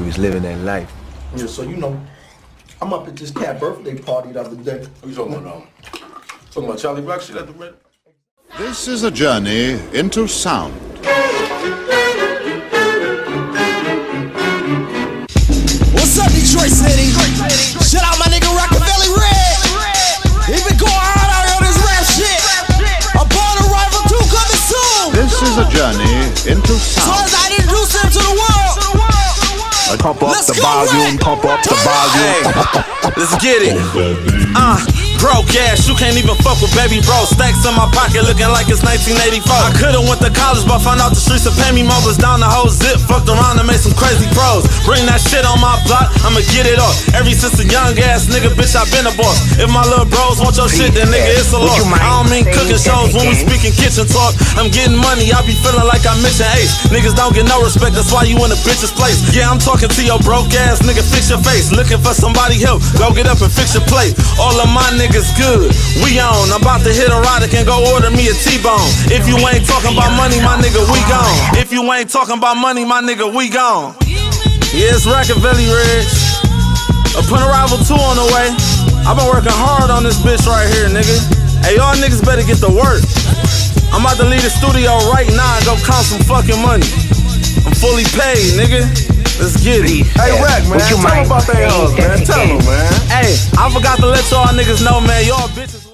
was living that life. Yeah, so you know, I'm up at this cat birthday party the other day. What you talking about? Talking about Charlie Black shit at the red? This is a journey into sound. What's up, Detroit City? Shout out my nigga Rockefeller Red. He been going hard out on this rap shit. Upon arrival 2 coming soon. This is a journey into So sound. as I introduce him to the world. Pump up Let's the go, volume, Red. pump up the volume. Let's get it. Broke ass, you can't even fuck with baby bro. Stacks in my pocket looking like it's 1984. I could've went to college, but found out the streets of pay me more. Was down the whole zip, fucked around and made some crazy pros. Bring that shit on my block, I'ma get it off. Ever since a young ass nigga, bitch, I been a boss. If my little bros want your shit, then nigga, it's a loss. I don't mean cooking shows when we speaking kitchen talk. I'm getting money, I be feeling like I'm Mission Ace. Niggas don't get no respect, that's why you in a bitch's place. Yeah, I'm talking to your broke ass nigga, fix your face. Looking for somebody help, go get up and fix your plate. All of my niggas good, we on. I'm about to hit erotic and go order me a T-bone. If you ain't talking about money, my nigga, we gone. If you ain't talking about money, my nigga, we gone. Yeah, it's Rockefeller Ridge. Upon arrival 2 on the way. I've been working hard on this bitch right here, nigga. Hey, y'all niggas better get to work. I'm about to leave the studio right now and go count some fucking money. I'm fully paid, nigga. Let's get it. Hey, Rack, man, tell them about their hoes, man. Tell them, man. Hey, I forgot to let y'all niggas know, man. Y'all bitches.